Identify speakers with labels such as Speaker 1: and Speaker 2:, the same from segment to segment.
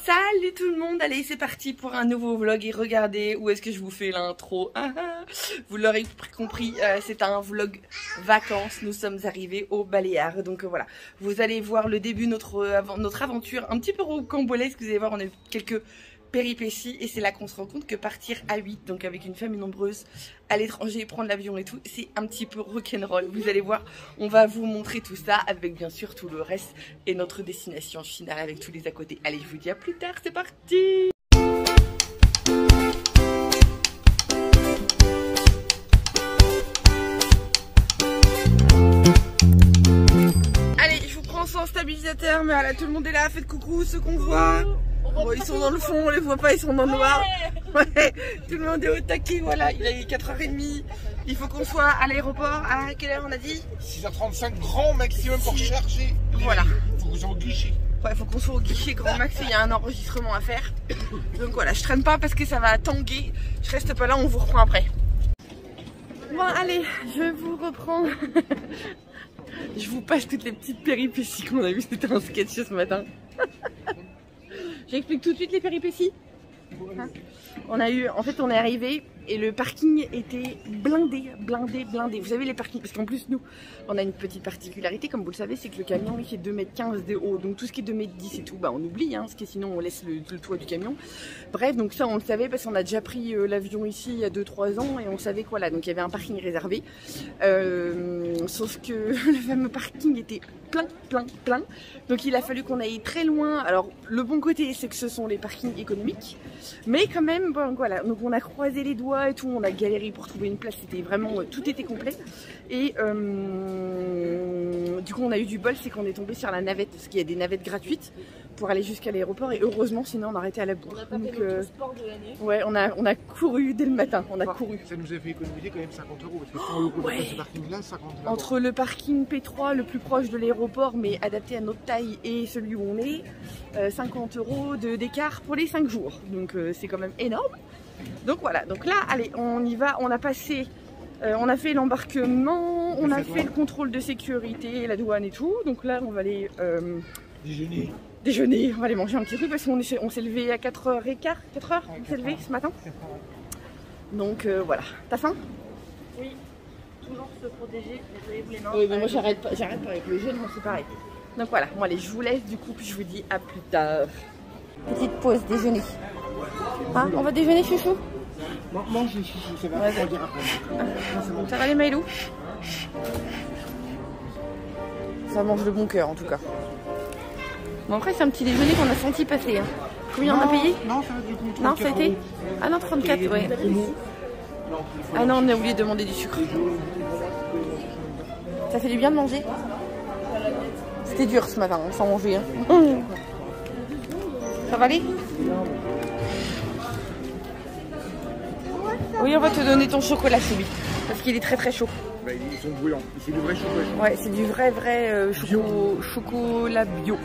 Speaker 1: Salut tout le monde, allez c'est parti pour un nouveau vlog et regardez où est-ce que je vous fais l'intro. Vous l'aurez compris, c'est un vlog vacances, nous sommes arrivés aux Baléares. Donc voilà, vous allez voir le début de notre aventure un petit peu rocambolesque, vous allez voir on a eu quelques péripéties et c'est là qu'on se rend compte que partir à 8, donc avec une famille nombreuse à l'étranger, prendre l'avion et tout, c'est un petit peu rock'n'roll. Vous allez voir, on va vous montrer tout ça avec bien sûr tout le reste et notre destination finale avec tous les à côté. Allez, je vous dis à plus tard, c'est parti! Allez, je vous prends sans stabilisateur, mais voilà, tout le monde est là, faites coucou, ceux qu'on voit. Bon, ils sont dans le fond, on les voit pas, ils sont dans le noir. Ouais, tout le monde est au taquet, voilà, il est 4h30. Il faut qu'on soit à l'aéroport, à quelle heure on a dit?
Speaker 2: 6h35 grand maximum pour charger.
Speaker 1: Voilà.
Speaker 2: Il faut qu'on soit au guichet. Ouais,
Speaker 1: faut qu'on soit au guichet grand max et il y a un enregistrement à faire. Donc voilà, je traîne pas parce que ça va tanguer. Je reste pas là, on vous reprend après. Bon allez, je vous reprends. Je vous passe toutes les petites péripéties qu'on a vues, c'était un sketch ce matin. J'explique tout de suite les péripéties. Hein, on est arrivé et le parking était blindé. Vous savez les parkings, parce qu'en plus nous, on a une petite particularité, comme vous le savez, c'est que le camion il fait 2,15 m de haut, donc tout ce qui est 2,10 m et tout, bah on oublie, hein, parce que sinon on laisse le toit du camion. Bref, donc ça on le savait parce qu'on a déjà pris l'avion ici il y a 2-3 ans et on savait que voilà, donc il y avait un parking réservé. Sauf que le fameux parking était plein. Donc il a fallu qu'on aille très loin. Alors le bon côté c'est que ce sont les parkings économiques, mais quand même bon voilà, donc on a croisé les doigts et tout, on a galéré pour trouver une place, c'était vraiment tout était complet et du coup on a eu du bol, c'est qu'on est tombé sur la navette parce qu'il y a des navettes gratuites pour aller jusqu'à l'aéroport et heureusement sinon on arrêtait à la bourre.
Speaker 3: On a pas fait le sport de l'année.
Speaker 1: Ouais, on a couru dès le matin, on a couru.
Speaker 2: Ça nous a fait économiser quand même 50 €, parce que 100 €
Speaker 1: ouais.
Speaker 2: Ce parking là, 50 €.
Speaker 1: Entre le parking P3 le plus proche de l'aéroport mais adapté à notre taille et celui où on est, 50 € d'écart pour les 5 jours. Donc c'est quand même énorme. Donc voilà, donc là allez on y va, on a passé, on a fait l'embarquement, on a fait le contrôle de sécurité, la douane et tout. Donc là on va aller déjeuner, on va aller manger un petit truc parce qu'on s'est levé à 4h15, 4h on s'est levé ce matin. Donc voilà, t'as faim?
Speaker 3: Oui, toujours se protéger, nettoyez-vous les mains.
Speaker 1: Oui mais moi j'arrête pas avec le jeûne, moi c'est pareil. Donc voilà, bon allez je vous laisse du coup puis je vous dis à plus tard. Petite pause déjeuner. Hein, on va déjeuner chouchou?
Speaker 2: Mange chouchou, ça va, on dira après.
Speaker 1: Ça va les Maïlou? Ça mange de bon cœur en tout cas. Bon après c'est un petit déjeuner qu'on a senti passer. Hein. Combien on a payé?
Speaker 2: Non, ça va du coup.
Speaker 1: Non, ça a été? Ah non, 34, ouais. Ah non, on a oublié de demander du sucre. Ça fait du bien de manger? C'était dur ce matin, sans manger. Hein. Ça va aller? Oui, on va te donner ton chocolat, Choubi. Parce qu'il est très chaud.
Speaker 2: Bah, ils sont brûlants. C'est du vrai chocolat.
Speaker 1: Ouais, c'est du vrai chocolat bio.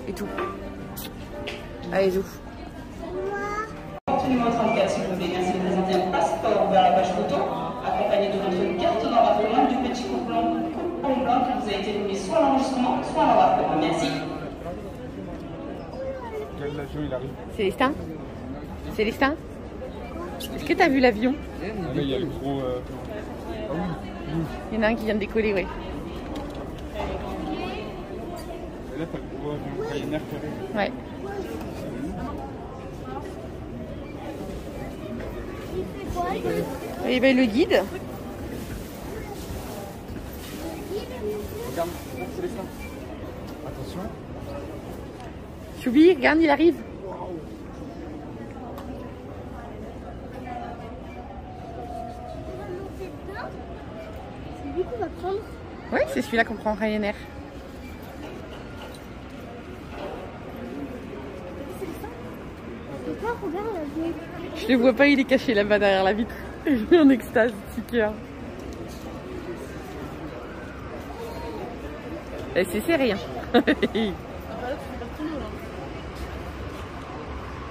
Speaker 1: Et tout. Allez, zou.
Speaker 4: Numéro 34, s'il vous plaît, merci de présenter un passeport vers la page photo, accompagné de votre carte d'embarquement du petit coupon blanc qui vous a été donné soit à l'enregistrement, soit à l'embarquement. Merci.
Speaker 2: L'avion, il arrive.
Speaker 1: Célestin? Célestin? Est-ce que t'as vu l'avion?
Speaker 2: Là, il y a le gros.
Speaker 1: Il y en a un qui vient de décoller, oui.
Speaker 2: Là, t'as le gros avion Ryanair qui arrive.
Speaker 1: Ouais. Et ben le guide.
Speaker 2: Regarde, Célestin. Attention.
Speaker 1: Choubi, regarde, il arrive.
Speaker 3: C'est lui qu'on va prendre.
Speaker 1: Oui, c'est celui-là qu'on prend en Ryanair.
Speaker 3: C'est quoi? Regarde l'avion.
Speaker 1: Je le vois pas, il est caché là-bas derrière la vitre. Je suis en extase, petit cœur. Et c'est serré, hein.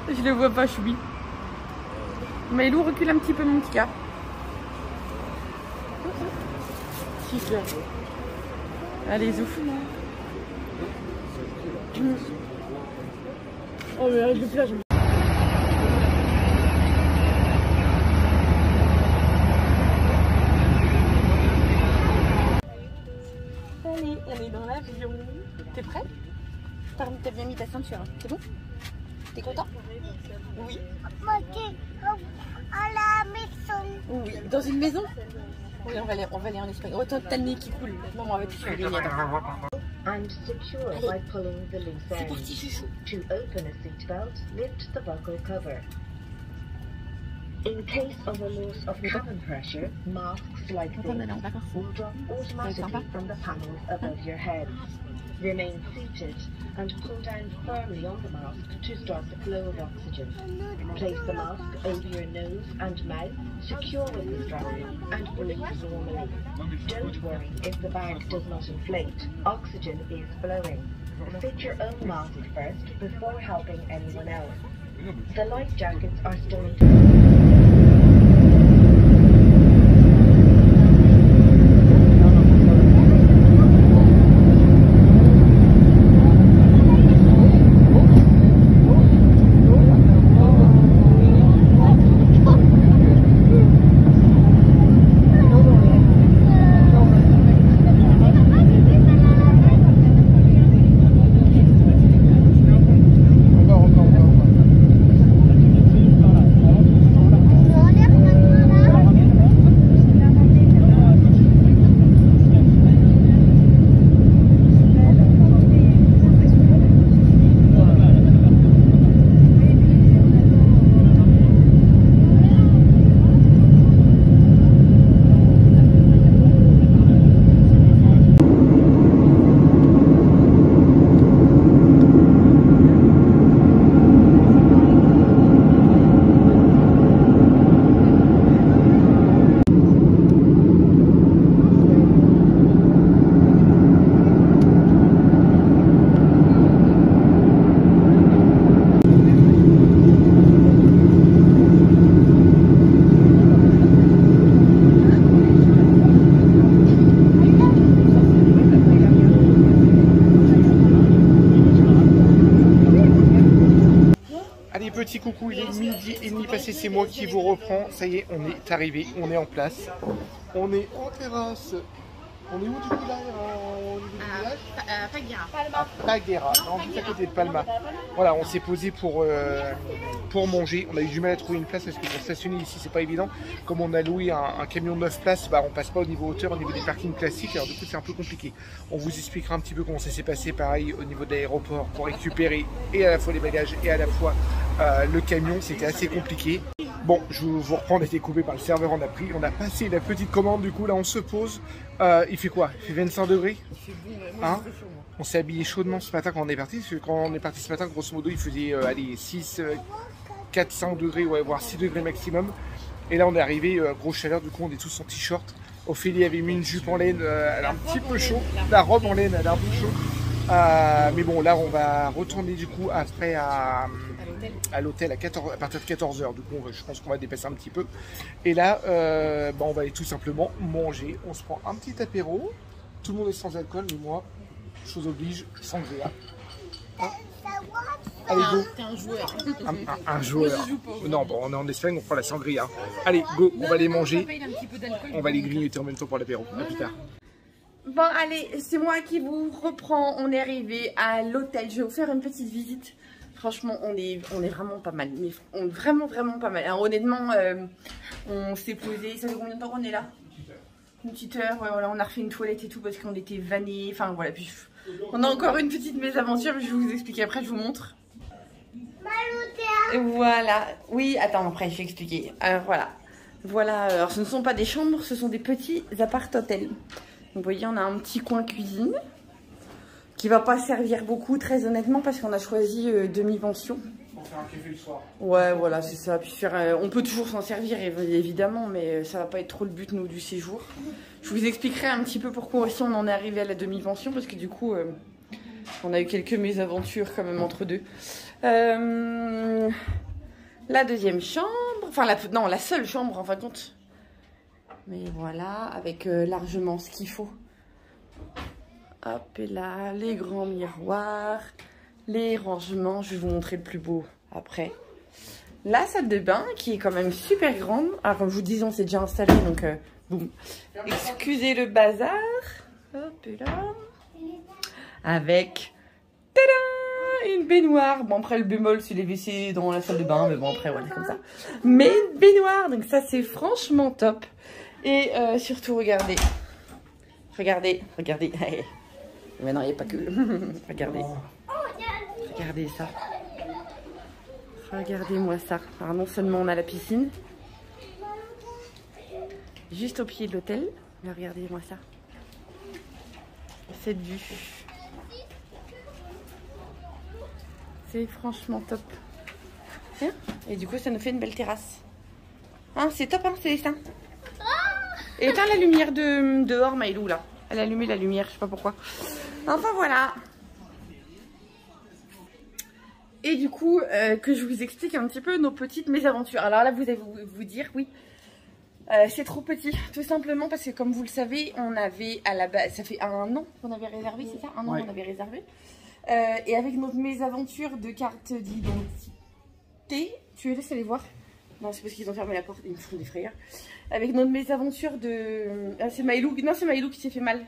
Speaker 1: Je le vois pas, Choubi. Maïlou, recule un petit peu, mon petit cœur. Super. Allez, zouf. Oh mais arrête de plage. Allez, on est dans l'avion. T'es prêt? T'as bien mis ta ceinture, hein. C'est bon? T'es content? Oui.
Speaker 5: À la maison.
Speaker 1: Oui. Dans une maison? Oui, on va aller en Espagne. Oh, toi, t'as le nez qui coule. Maman, on va te faire baigner.
Speaker 5: And secure by pulling the loose
Speaker 1: C'est
Speaker 5: end.
Speaker 1: parti, chouchou.
Speaker 5: To open a seatbelt, lift the buckle cover. In case of a loss of cabin pressure, masks like this will drop automatically from the panels above your head. Remain seated and pull down firmly on the mask to start the flow of oxygen. Place the mask over your nose and mouth, secure with the strap, and breathe normally. Don't worry if the bag does not inflate. Oxygen is flowing. Fit your own mask first before helping anyone else. The life jackets are still
Speaker 2: Petit coucou, il est midi et demi passé, c'est moi qui vous reprends. Ça y est, on est arrivé, on est en place. On est en terrasse. On est où du coup là au niveau du village?
Speaker 1: Palma.
Speaker 2: Paguera, non, juste à côté de Palma. Voilà, on s'est posé pour manger. On a eu du mal à trouver une place parce que pour stationner ici, c'est pas évident. Comme on a loué un camion de 9 places, bah, on passe pas au niveau hauteur, au niveau des parkings classiques. Alors du coup, c'est un peu compliqué. On vous expliquera un petit peu comment ça s'est passé, pareil, au niveau de l'aéroport pour récupérer et à la fois les bagages et à la fois le camion. C'était assez compliqué. Bon, je vous reprends, on a été coupé par le serveur, on a pris, on a passé la petite commande, du coup là on se pose. Il fait quoi? Il fait 25 degrés, hein? On s'est habillé chaudement ce matin quand on est parti, parce que quand on est parti ce matin, grosso modo, il faisait allez, 6, 4, 5 degrés, ouais, voire 6 degrés maximum. Et là on est arrivé, grosse chaleur, du coup on est tous en t-shirt. Ophélie avait mis une jupe en laine, elle a un petit peu chaud, la robe en laine, elle a un peu chaud. Mais bon, là on va retourner du coup après à l'hôtel à partir de 14 h. Du coup, je pense qu'on va dépasser un petit peu. Et là, on va aller tout simplement manger. On se prend un petit apéro. Tout le monde est sans alcool, mais moi, chose oblige, sangria. Hein? Allez, go.
Speaker 1: T'es un joueur.
Speaker 2: Un joueur. Non, bon, on est en Espagne, on prend la sangria. Allez, go, on va aller manger. On va les grignoter en même temps pour l'apéro. À plus tard.
Speaker 1: Bon allez, c'est moi qui vous reprends. On est arrivé à l'hôtel. Je vais vous faire une petite visite. Franchement, on est vraiment pas mal. Mais vraiment pas mal. Alors, honnêtement, on s'est posé. Ça fait combien de temps qu'on est là? Une petite heure. Ouais, voilà, on a refait une toilette et tout parce qu'on était vannés. Enfin voilà. Puis on a encore une petite mésaventure. Je vais vous expliquer après. Je vous montre. Et voilà. Oui, attends. Après, je vais expliquer. Alors voilà. Voilà. Alors, ce ne sont pas des chambres. Ce sont des petits appart-hôtels. Vous voyez, on a un petit coin cuisine qui va pas servir beaucoup, très honnêtement, parce qu'on a choisi demi-pension.
Speaker 2: Pour faire un café le soir.
Speaker 1: Ouais, voilà, c'est ça. Puis faire, on peut toujours s'en servir, évidemment, mais ça va pas être trop le but, nous, du séjour. Je vous expliquerai un petit peu pourquoi aussi on en est arrivé à la demi-pension, parce que du coup, on a eu quelques mésaventures quand même entre deux. La deuxième chambre, enfin, non, la seule chambre, en fin de compte. Mais voilà, avec largement ce qu'il faut. Hop, et là, les grands miroirs, les rangements. Je vais vous montrer le plus beau après. La salle de bain qui est quand même super grande. Alors comme je vous disais, on s'est déjà installé, donc boum. Excusez le bazar. Hop là. Avec une baignoire. Bon après le bémol c'est les WC dans la salle de bain, mais bon après voilà comme ça. Mais une baignoire, donc ça c'est franchement top. Et surtout regardez. Regardez. Mais non il n'y a pas que. Regardez. Regardez ça. Regardez-moi ça. Alors non seulement on a la piscine, juste au pied de l'hôtel, mais regardez-moi ça. Cette vue. C'est franchement top. Tiens. Et du coup ça nous fait une belle terrasse. Hein, c'est top hein, c'est ça. Et éteins la lumière de dehors Maïlou là. Elle a allumé la lumière, je sais pas pourquoi. Enfin voilà. Et du coup, que je vous explique un petit peu nos petites mésaventures. Alors là, vous allez vous dire, oui, c'est trop petit. Tout simplement parce que comme vous le savez, on avait à la base, ça fait 1 an qu'on avait réservé, c'est ça? 1 an qu'on avait réservé. Et avec notre mésaventure de carte d'identité, tu laisses aller voir? Non, c'est parce qu'ils ont fermé la porte, ils me font des frayeurs. Avec notre mésaventure de... Ah, c'est Maïlou, non c'est Maïlou qui s'est fait mal.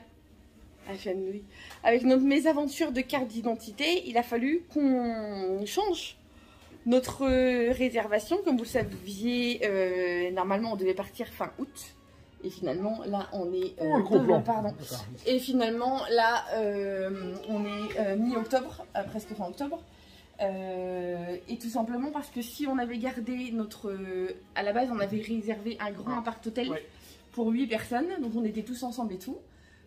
Speaker 1: Avec notre mésaventure de carte d'identité, il a fallu qu'on change notre réservation. Comme vous le saviez, normalement on devait partir fin août. Et finalement là on est... pardon. Et finalement là on est mi-octobre, presque fin octobre. Et tout simplement parce que si on avait gardé notre... à la base on avait réservé un grand appart-hôtel pour 8 personnes. Donc on était tous ensemble et tout.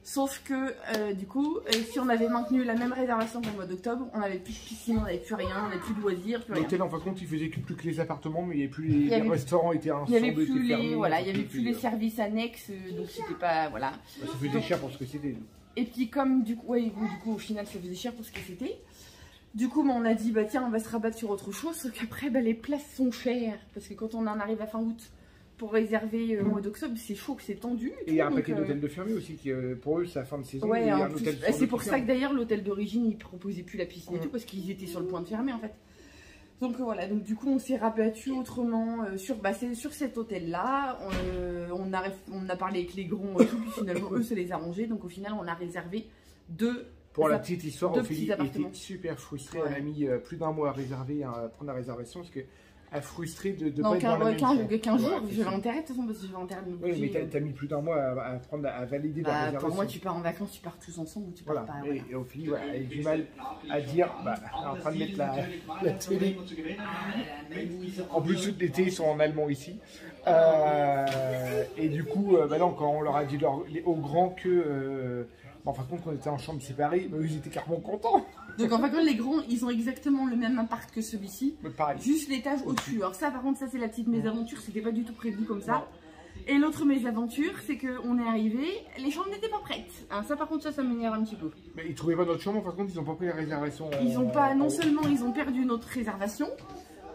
Speaker 1: Sauf que du coup, si on avait maintenu la même réservation qu'au mois d'octobre, on n'avait plus de piscine, on n'avait plus rien, on n'avait plus de loisirs, plus rien.
Speaker 2: L'hôtel en fin de compte, il faisait plus que les appartements, mais il n'y avait plus les restaurants étaient
Speaker 1: il n'y avait plus les, voilà, il y avait plus les services annexes, donc c'était pas, voilà.
Speaker 2: Ça faisait cher pour ce que c'était.
Speaker 1: Et puis comme du coup, au final ça faisait cher pour ce que c'était. Du coup, on a dit bah tiens, on va se rabattre sur autre chose. Sauf qu'après, les places sont chères parce que quand on en arrive à fin août. Pour réserver au mois d'octobre, c'est chaud, que c'est tendu.
Speaker 2: Et il y a un paquet d'hôtels de fermés aussi, qui pour eux, c'est la fin de saison.
Speaker 1: Ouais, c'est pour ça que d'ailleurs, l'hôtel d'origine, il proposait plus la piscine et tout, parce qu'ils étaient sur le point de fermer en fait. Donc voilà, donc du coup, on s'est rabattu autrement sur cet hôtel-là. On a parlé avec les grands et tout, puis finalement, eux, ça les a arrangés. Donc au final, on a réservé 2.
Speaker 2: Pour la petite histoire, Ophélie était super frustrée. Elle a mis plus d'1 mois à prendre la réservation, parce que... frustré de ne pas être dans la même chambre.
Speaker 1: 15 jours, je vais enterrer de toute façon parce que je vais enterrer mon
Speaker 2: budget. Oui, mais t'as mis plus d'1 mois à valider la réservation.
Speaker 1: Pour moi, tu pars en vacances, tu pars tous ensemble ou tu pars pas. Voilà.
Speaker 2: Et Ophélie, elle a du mal à dire, elle est en train de mettre la télé. En plus, toute l'été, ils sont en allemand ici. Et du coup, non, quand on leur a dit aux grands que... en fin de compte, qu'on était en chambre séparée, ils étaient carrément contents.
Speaker 1: Donc en fin de compte, les grands, ils ont exactement le même appart que celui-ci. Juste l'étage au-dessus. Alors ça, par contre, ça c'est la petite mésaventure, c'était pas du tout prévu comme ça. Et l'autre mésaventure, c'est qu'on est arrivé, les chambres n'étaient pas prêtes. Alors ça, par contre, ça m'énerve un petit peu.
Speaker 2: Mais ils trouvaient pas notre chambre, en fin de compte, ils ont pas pris la réservation.
Speaker 1: Ils ont pas, non seulement ils ont perdu notre réservation,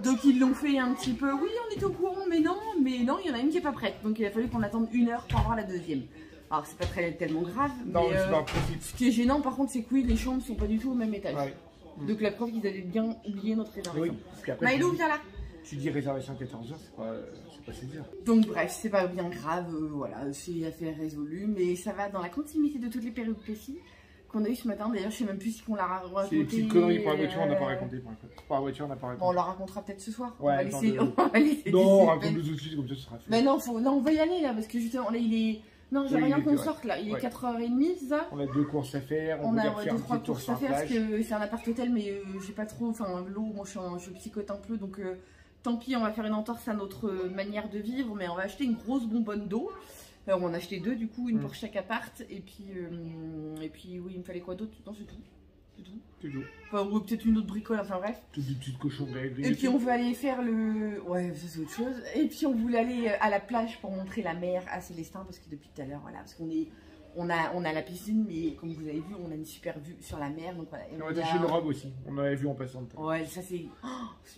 Speaker 1: donc ils l'ont fait un petit peu, oui, on était au courant, mais non, il y en a une qui est pas prête. Donc il a fallu qu'on attende 1 heure pour avoir la deuxième. Alors c'est pas tellement grave,
Speaker 2: non,
Speaker 1: mais
Speaker 2: c'est pas impossible.
Speaker 1: Ce qui est gênant par contre c'est que oui, les chambres sont pas du tout au même étage. Donc la preuve qu'ils avaient bien oublié notre réservation. Oui. Maïlou, viens là.
Speaker 2: Tu dis réservation 14 h, c'est pas 16 h.
Speaker 1: Donc bref, c'est pas bien grave, voilà, c'est affaire résolue, mais ça va dans la continuité de toutes les péripéties qu'on a eu ce matin. D'ailleurs, je sais même plus si on l'a raconté.
Speaker 2: C'est une petite connerie pour la voiture, on n'a pas raconté. Pour la voiture, on n'a pas raconté.
Speaker 1: Bon, on la racontera peut-être ce soir.
Speaker 2: Ouais,
Speaker 1: on va laisser.
Speaker 2: Non, raconte-nous tout de suite, comme ça, ce sera fait.
Speaker 1: Mais non, on va y aller là, parce que justement, là, il est. Non, j'ai rien qu'on sorte là, il est 4h30, c'est ça?
Speaker 2: On a 2 courses à faire,
Speaker 1: on a 2-3 courses à faire parce que c'est un appart-hôtel, mais j'ai pas trop. Enfin, l'eau, moi je psychote un peu, donc tant pis, on va faire une entorse à notre manière de vivre, mais on va acheter une grosse bonbonne d'eau. On en a acheté 2 du coup, une pour chaque appart, et puis oui, il me fallait quoi d'autre? Non, c'est tout. C'est tout. Enfin, ou peut-être une autre bricole, enfin bref.
Speaker 2: Toutes des petites cochonneries.
Speaker 1: Et puis on veut aller faire le... Ouais, ça c'est autre chose. Et puis on voulait aller à la plage pour montrer la mer à Célestin, parce que depuis tout à l'heure, voilà, parce qu'on est... On a la piscine, mais comme vous avez vu, on a une super vue sur la mer. Donc voilà.
Speaker 2: On a acheté une robe aussi, on avait vu en passant de temps.
Speaker 1: Ouais, ça c'est...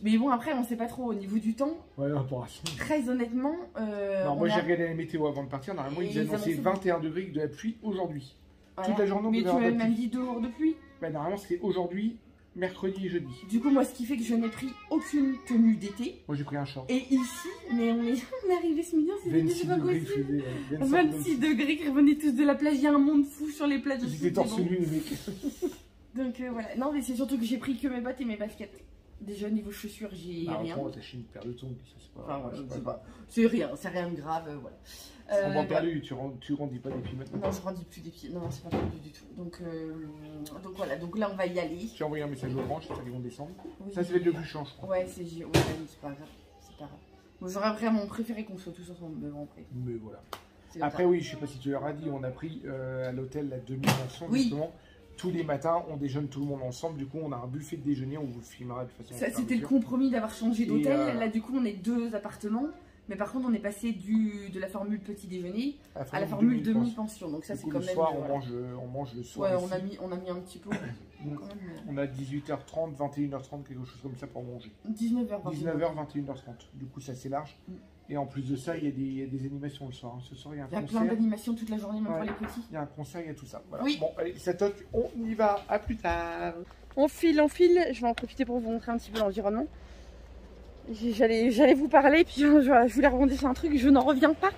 Speaker 1: Mais bon, après, on sait pas trop au niveau du temps.
Speaker 2: Ouais, non, pour
Speaker 1: très honnêtement...
Speaker 2: non, moi j'ai regardé la météo avant de partir, normalement ils annonçaient 21 degrés avec de la pluie aujourd'hui. Voilà. Toute la journée,
Speaker 1: mais tu m'avais même dit 2 jours de pluie.
Speaker 2: Bah, normalement c'était aujourd'hui, mercredi et jeudi.
Speaker 1: Du coup, moi, ce qui fait que je n'ai pris aucune tenue d'été.
Speaker 2: Moi, j'ai pris un short.
Speaker 1: Et ici, mais on est arrivé ce midi, c'était
Speaker 2: 26
Speaker 1: pas
Speaker 2: degrés,
Speaker 1: possible.
Speaker 2: 26
Speaker 1: degrés qui revenaient tous de la plage. Il y a un monde fou sur les plages.
Speaker 2: Ils étaient torse nu, les mecs.
Speaker 1: Donc voilà. Non, mais c'est surtout que j'ai pris que mes bottes et mes baskets. Déjà, niveau chaussures, j'ai rien.
Speaker 2: T'as acheté une paire de tongs, ça c'est pas.
Speaker 1: Enfin, voilà, c'est rien, c'est rien de grave. Voilà.
Speaker 2: On va perdu, tu rendis pas des pieds maintenant.
Speaker 1: Non, je rendis plus des pieds. Non, c'est pas perdu du tout. Donc voilà, donc là on va y aller.
Speaker 2: J'ai envoyé un message aux branches, ça qu'ils vont descendre.
Speaker 1: Oui.
Speaker 2: Ça, c'est le plus chiant, je crois.
Speaker 1: Ouais, c'est c'est pas grave. C'est pas grave. Moi, j'aurais vraiment préféré qu'on soit tous ensemble, mais bon, après.
Speaker 2: Mais voilà.
Speaker 1: C'est
Speaker 2: Après, oui, je sais pas si tu leur as dit, on a pris à l'hôtel la demi-pension, justement. Tous les matins, on déjeune tout le monde ensemble. Du coup, on a un buffet de déjeuner. On vous le filmera de toute façon.
Speaker 1: Ça, c'était le compromis d'avoir changé d'hôtel. Là, du coup, on est 2 appartements. Mais par contre, on est passé de la formule petit déjeuner à la formule demi-pension. Donc ça, c'est quand même...
Speaker 2: Le soir, on mange le soir.
Speaker 1: Ouais, on a mis un petit peu.
Speaker 2: On a 18h30, 21h30, quelque chose comme ça pour manger.
Speaker 1: 19h,
Speaker 2: 21h30. Du coup, c'est assez large. Et en plus de ça, il y a des animations le soir. Ce soir, il y a un concert.
Speaker 1: Il y a plein d'animations toute la journée, même pour les petits.
Speaker 2: Il y a un concert, il y a tout ça. Voilà.
Speaker 1: Oui.
Speaker 2: Bon, allez, ça toque, on y va. À plus tard.
Speaker 1: On file. Je vais en profiter pour vous montrer un petit peu l'environnement. J'allais vous parler, puis je voulais rebondir sur un truc. Je n'en reviens pas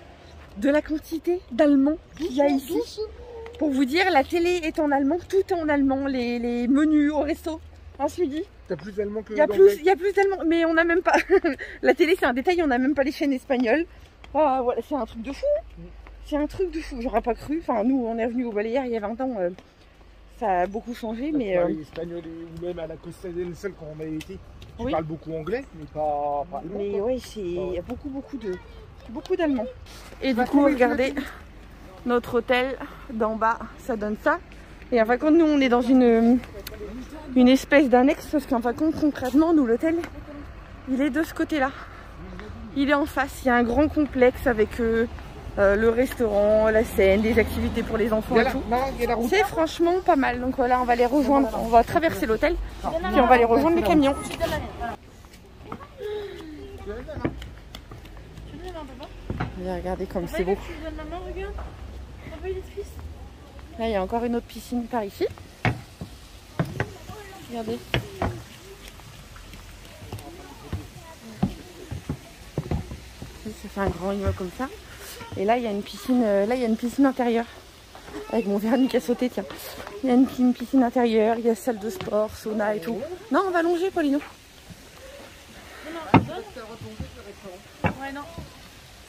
Speaker 1: de la quantité d'Allemands qu'il y a ici. Pour vous dire, la télé est en allemand, tout est en allemand. Les menus au resto, un midi.
Speaker 2: T'as plus d'Allemands que
Speaker 1: Il y a plus d'Allemands, mais on n'a même pas. La télé, c'est un détail, on n'a même pas les chaînes espagnoles. Ah, voilà, c'est un truc de fou. C'est un truc de fou. J'aurais pas cru. Enfin, nous, on est revenus au Baléares il y a 20 ans. Ça a beaucoup changé, mais.
Speaker 2: L'espagnol ou même à la Costa del Sol quand on a été. Tu parles beaucoup anglais, mais pas allemand.
Speaker 1: Mais oui, il y a beaucoup d'Allemands. Et du coup, regardez notre hôtel d'en bas, ça donne ça. Et en fin de compte, nous, on est dans une espèce d'annexe parce qu'en fin de compte, concrètement, nous, l'hôtel, il est de ce côté-là. Il est en face. Il y a un grand complexe avec le restaurant, la scène, des activités pour les enfants et tout. C'est franchement pas mal. Donc voilà, on va les rejoindre. On va traverser l'hôtel, puis on va aller rejoindre les camions. Regardez comme c'est beau. Là, il y a encore une autre piscine par ici. Regardez. Ça fait un grand immeuble comme ça. Et là, il y a une piscine, intérieure. Avec mon vernis qui a sauté, tiens. Il y a une piscine intérieure, il y a salle de sport, sauna et tout. Non, on va longer, Paulino.
Speaker 3: Ouais, non.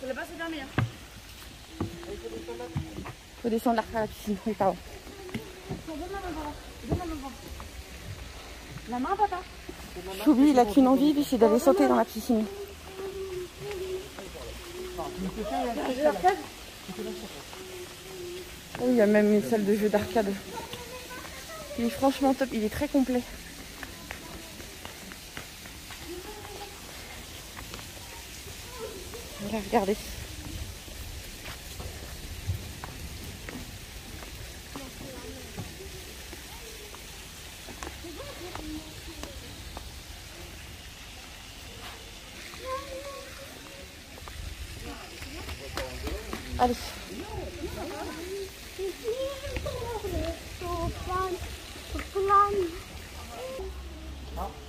Speaker 3: C'est là-bas, c'est bien meilleur.
Speaker 1: Faut descendre à la piscine, oui, pardon.
Speaker 3: La main, papa.
Speaker 1: Choubi, il a qu'une envie, lui, c'est d'aller sauter dans la piscine. Oh, il y a même une salle de jeu d'arcade. Il est franchement top, il est très complet. Voilà, regardez. Allez.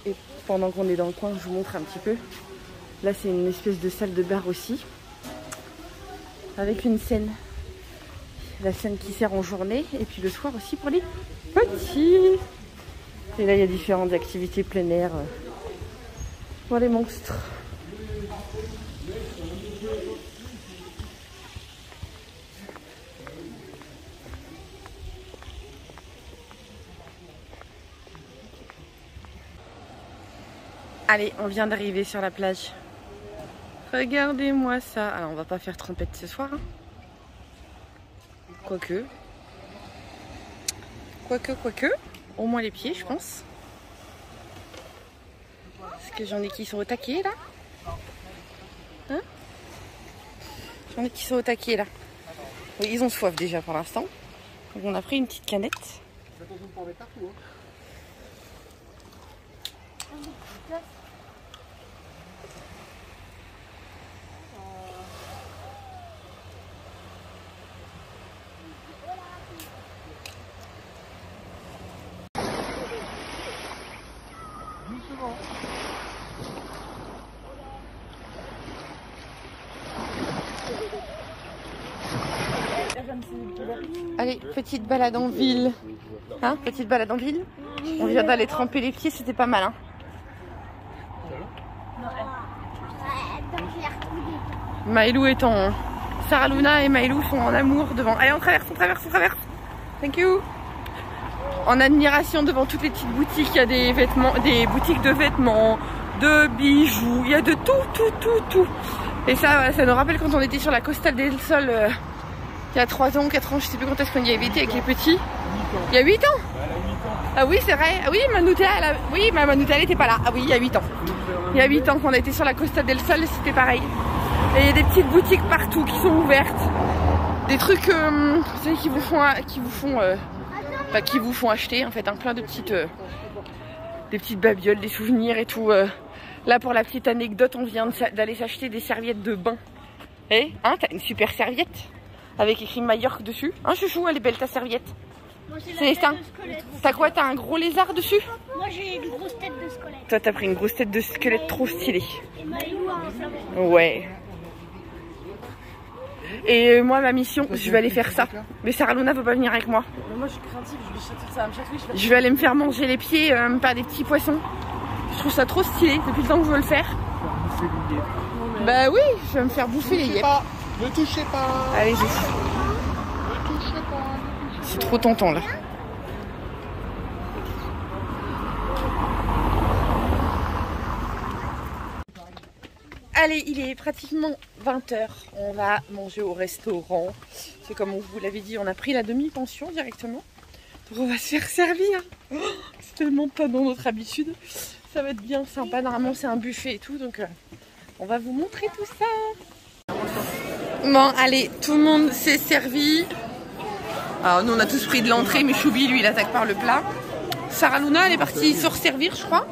Speaker 1: Et pendant qu'on est dans le coin, je vous montre un petit peu. Là, c'est une espèce de salle de bar aussi. Avec une scène. La scène qui sert en journée. Et puis le soir aussi pour les petits. Et là, il y a différentes activités plein air. Pour les monstres. Allez, on vient d'arriver sur la plage. Regardez-moi ça. Alors, on va pas faire trompette ce soir. Hein. Quoique. Au moins les pieds, je pense. Parce que j'en ai qui sont au taquet, là. Hein? J'en ai qui sont au taquet, là. Oui, ils ont soif déjà pour l'instant. Donc, on a pris une petite canette. Allez, petite balade en ville. Hein, petite balade en ville. On vient d'aller tremper les pieds, c'était pas mal. Hein. Maïlou est en... Sarah Luna et Maïlou sont en amour devant... Allez, on traverse, on traverse, on traverse. Thank you. En admiration devant toutes les petites boutiques. Il y a des vêtements, des boutiques de vêtements, de bijoux. Il y a de tout. Et ça nous rappelle quand on était sur la Costa del Sol il y a 3 ans, 4 ans, je sais plus quand est-ce qu'on y avait été avec les petits. Il y a 8 ans. Ah oui, c'est vrai. Ah oui, Manouté, oui, ma Manouté, elle était pas là. Ah oui, il y a 8 ans. Il y a 8 ans qu'on a été sur la Costa del Sol, c'était pareil. Et il y a des petites boutiques partout qui sont ouvertes. Des trucs vous savez, qui vous font acheter en fait, hein, plein de petites des petites babioles, des souvenirs et tout. Là, pour la petite anecdote, on vient d'aller s'acheter des serviettes de bain. Eh, hein, t'as une super serviette avec écrit Majorque dessus. Hein, chouchou, elle est belle ta serviette. Célestin, t'as quoi? T'as un gros lézard dessus?
Speaker 6: Moi j'ai une grosse tête de squelette.
Speaker 1: Toi t'as pris une grosse tête de squelette trop stylée.
Speaker 6: Et Maïlou a un flamant.
Speaker 1: Ouais. Et moi ma mission, je vais aller faire ça. Mais Sarah Luna veut pas venir avec moi.
Speaker 3: Mais moi je suis craintive, ça va me chatouiller.
Speaker 1: Je vais aller me faire manger les pieds par des petits poissons. Je trouve ça trop stylé depuis le temps que je veux le faire. Bah oui, je vais me faire bouffer les yeux.
Speaker 2: Ne touchez pas.
Speaker 1: Allez, je...
Speaker 2: Ne touchez pas.
Speaker 1: C'est trop tentant là. Allez, il est pratiquement 20 h. On va manger au restaurant. C'est comme on vous l'avait dit, on a pris la demi-pension directement. Donc on va se faire servir. Oh, c'est tellement pas dans notre habitude. Ça va être bien sympa. Normalement c'est un buffet et tout. Donc on va vous montrer tout ça. Bon, allez, tout le monde s'est servi. Alors nous on a tous pris de l'entrée, mais Choubi lui il attaque par le plat. Sarah Luna elle est partie se resservir je crois.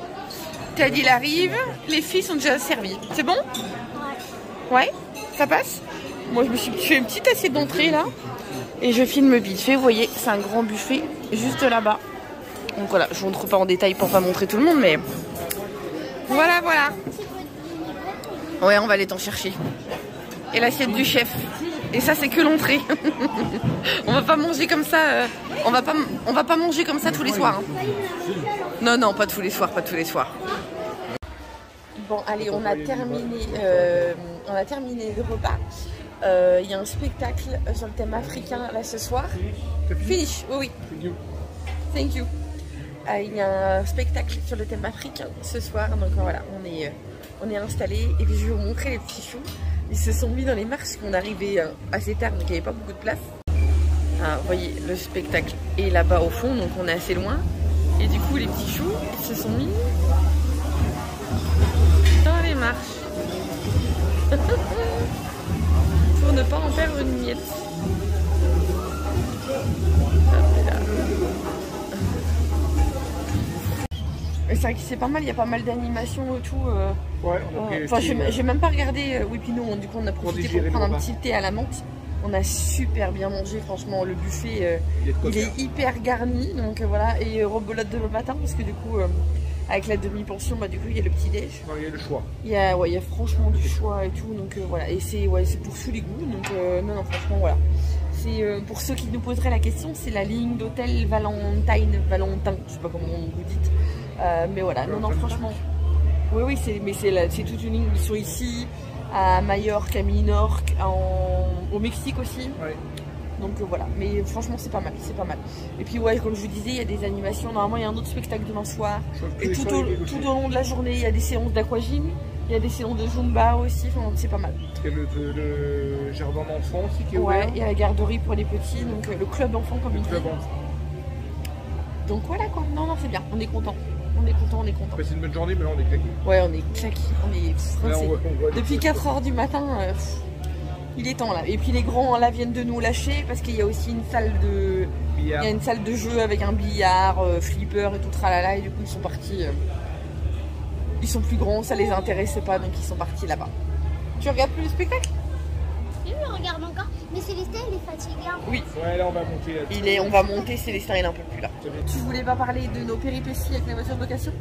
Speaker 1: Teddy il arrive, les filles sont déjà servies. C'est bon? Ouais, ça passe? Moi je me suis fait une petite assiette d'entrée là. Et je filme vite fait, vous voyez, c'est un grand buffet juste là-bas. Donc voilà, je vous montre pas en détail pour pas montrer tout le monde, mais voilà, voilà. Ouais, on va aller t'en chercher. Et l'assiette du chef. Et ça c'est que l'entrée. On va pas manger comme ça. On va pas manger comme ça tous les soirs. Hein. Non, non, pas tous les soirs, pas tous les soirs. Bon, allez, on a terminé le repas. Il y a un spectacle sur le thème africain là ce soir. Finish, oui, oui. Thank you. Il y a un spectacle sur le thème africain ce soir. Donc voilà, on est installés. Et puis je vais vous montrer les petits choux. Ils se sont mis dans les marches qu'on arrivait assez tard, donc il n'y avait pas beaucoup de place. Ah, vous voyez, le spectacle est là-bas au fond, donc on est assez loin. Et du coup, les petits choux, ils se sont mis dans les marches. Pour ne pas en perdre une miette. C'est vrai que c'est pas mal, il y a pas mal d'animations et tout.
Speaker 2: Ouais,
Speaker 1: enfin, j'ai même pas regardé Wipino, du coup on a profité pour prendre un petit thé à la menthe. On a super bien mangé, franchement, le buffet il est hyper garni, donc voilà, et rebolote de le matin parce que du coup avec la demi-pension, bah, du coup il y a le petit déj.
Speaker 2: Il y a le choix.
Speaker 1: Il y a franchement du choix et tout, donc voilà, et c'est pour tous les goûts, donc non franchement voilà. C'est pour ceux qui nous poseraient la question, c'est la ligne d'hôtel Valentin, je sais pas comment vous dites, mais voilà, non franchement, oui c'est toute une ligne, ils sont ici à Majorque, à Minorque, au Mexique aussi. Ouais. Donc voilà, mais franchement c'est pas mal, c'est pas mal. Et puis ouais, comme je vous disais, il y a des animations, normalement il y a un autre spectacle demain soir. Et tout au long de la journée, il y a des séances d'aquagym, il y a des séances de Zumba aussi, enfin c'est pas mal.
Speaker 2: Il y a le jardin d'enfants aussi qui est ouvert.
Speaker 1: Ouais, il y a la garderie pour les petits, donc le club enfant comme il dit. Donc voilà quoi, non c'est bien, on est content. On est content.
Speaker 2: C'est une bonne journée, mais là on est claqués.
Speaker 1: Ouais, on est claqués, on est depuis 4 h du matin. Il est temps là. Et puis les grands là viennent de nous lâcher parce qu'il y a aussi une salle de billard. Il y a une salle de jeu avec un billard, flipper et tout tralala, et du coup ils sont partis. Ils sont plus grands, ça les intéressait pas, donc ils sont partis là-bas. Tu regardes plus le spectacle?
Speaker 6: Oui, je regarde encore. Mais Célestin il est fatigué.
Speaker 1: Oui.
Speaker 2: Ouais, là on va monter.
Speaker 1: On va monter, Célestin il est un peu plus là. Tu voulais pas parler de nos péripéties avec la voiture de location?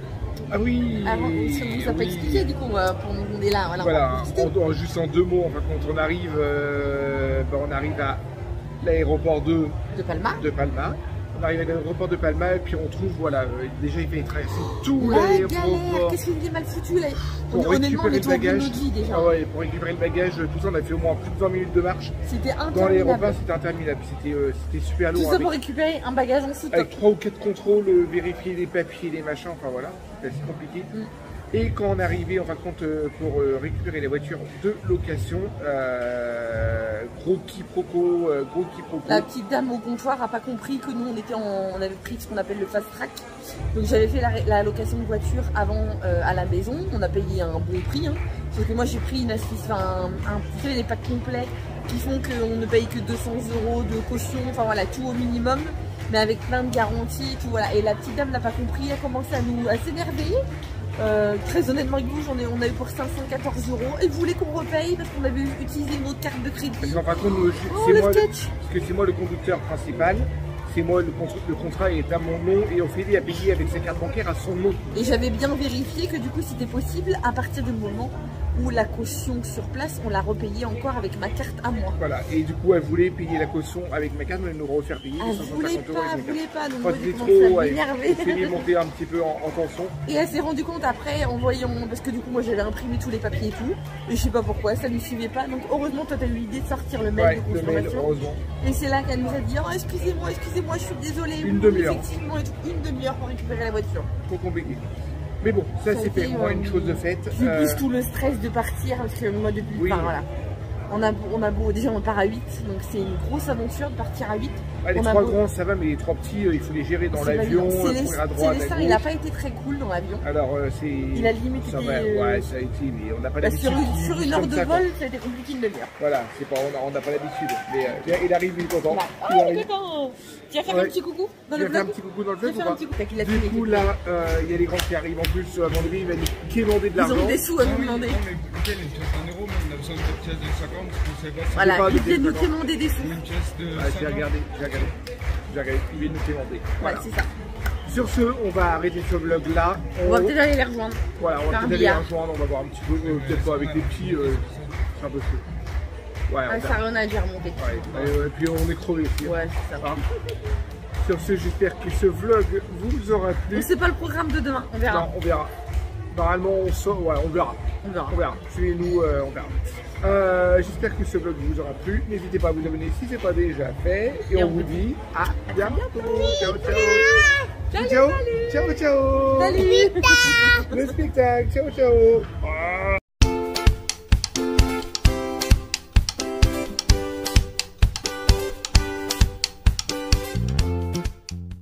Speaker 2: Ah oui.
Speaker 1: Avant, on ne s'est pas expliqué du coup pour nous on est là.
Speaker 2: Voilà, juste en 2 mots, enfin, quand on arrive à l'aéroport de Palma. On arrive à l'aéroport de Palma et puis on trouve, voilà, déjà il fallait traverser tout l'aéroport.
Speaker 1: Qu'est-ce qu'il est mal foutu là.
Speaker 2: Pour récupérer le bagage.
Speaker 1: Déjà.
Speaker 2: Ah ouais, pour récupérer le bagage, tout ça, on a fait au moins plus de 20 minutes de marche.
Speaker 1: C'était interminable.
Speaker 2: Dans l'aéroport, c'était interminable. C'était super lourd.
Speaker 1: Tout ça pour récupérer un bagage en soute.
Speaker 2: Avec 3 ou 4 contrôles, vérifier les papiers, les machins, enfin voilà, c'était assez compliqué. Et quand on est arrivé, en fin de compte, pour récupérer les voitures de location, gros quiproquo.
Speaker 1: La petite dame au comptoir a pas compris que nous on avait pris ce qu'on appelle le fast track. Donc j'avais fait la location de voiture avant à la maison, on a payé un bon prix. Hein. Sauf que moi j'ai pris une astuce, vous savez, des packs complets qui font qu'on ne paye que 200 € de caution, enfin voilà, tout au minimum, mais avec plein de garanties, tout voilà. Et la petite dame n'a pas compris, elle a commencé à s'énerver. Très honnêtement avec vous, on a eu pour 514 € et vous voulez qu'on repaye parce qu'on avait utilisé une autre carte de crédit.
Speaker 2: Par contre, c'est moi le conducteur principal. C'est moi, le contrat est à mon nom et Ophélie a payé avec sa carte bancaire à son nom.
Speaker 1: Et j'avais bien vérifié que du coup c'était possible à partir du moment où la caution sur place, on l'a repayée encore avec ma carte à moi.
Speaker 2: Voilà, et du coup elle voulait payer la caution avec ma carte, mais elle nous refaire payer.
Speaker 1: Elle voulait pas, donc moi j'ai
Speaker 2: commencé à m'énerver. Ophélie est montée un petit peu en tension.
Speaker 1: Et elle s'est rendue compte après en voyant, parce que du coup moi j'avais imprimé tous les papiers et tout, et je sais pas pourquoi, ça ne suivait pas, donc heureusement toi t'as eu l'idée de sortir le mail de consommation. Et c'est là qu'elle nous a dit, oh excusez-moi, je suis désolée.
Speaker 2: Une demi-heure.
Speaker 1: Effectivement, une demi-heure pour récupérer la voiture.
Speaker 2: Trop compliqué. Mais bon, ça c'est fait, moi une chose de faite.
Speaker 1: Plus tout le stress de partir, parce que moi depuis, voilà. Déjà on part à 8, donc c'est une grosse aventure de partir à 8.
Speaker 2: Ah, les 3 grands ça va, mais les 3 petits, il faut les gérer dans l'avion, courir à droite, à gauche.
Speaker 1: Il n'a pas été très cool dans l'avion.
Speaker 2: Alors c'est...
Speaker 1: Il a limite été...
Speaker 2: Ouais, ça a été, mais on n'a pas l'habitude.
Speaker 1: Sur une heure de vol, ça a été compliqué de le dire.
Speaker 2: Voilà, on n'a pas l'habitude. Mais il arrive, il est content.
Speaker 1: Il est content. Tu vas faire un petit coucou dans le vlog?
Speaker 2: Tu vas faire un petit coucou dans le vlog ou pas?
Speaker 1: Du
Speaker 2: coup là, il y a les grands qui arrivent. En plus, à mon avis, il va nous quémander de l'argent.
Speaker 1: Ils ont des sous à nous demander.
Speaker 7: Il me reste 1 €, mais on a besoin de cette pièce de 50, je ne sais pas.
Speaker 1: Voilà, il vient nous quémander des sous.
Speaker 7: Une pièce de 50.
Speaker 2: J'ai regardé. Il vient nous quémander.
Speaker 1: Voilà, c'est ça.
Speaker 2: Sur ce, on va arrêter ce vlog là.
Speaker 1: On va peut-être aller les rejoindre.
Speaker 2: Voilà, on va peut-être aller les rejoindre. On va voir un petit peu, peut-être pas avec les petits, c'est un peu chaud. Ouais,
Speaker 1: ça rien à dire remonter.
Speaker 2: Et puis on est crevé aussi.
Speaker 1: Ouais, c'est ça.
Speaker 2: Sur ce, j'espère que ce vlog vous aura plu.
Speaker 1: On sait pas le programme de demain, on verra.
Speaker 2: Non, on verra. Normalement, on verra. Suivez-nous, on verra. J'espère que ce vlog vous aura plu. N'hésitez pas à vous abonner si ce n'est pas déjà fait. Et on vous dit à bientôt. Ciao, ciao. Ciao.
Speaker 1: Salut.
Speaker 2: Le spectacle. Ciao, ciao.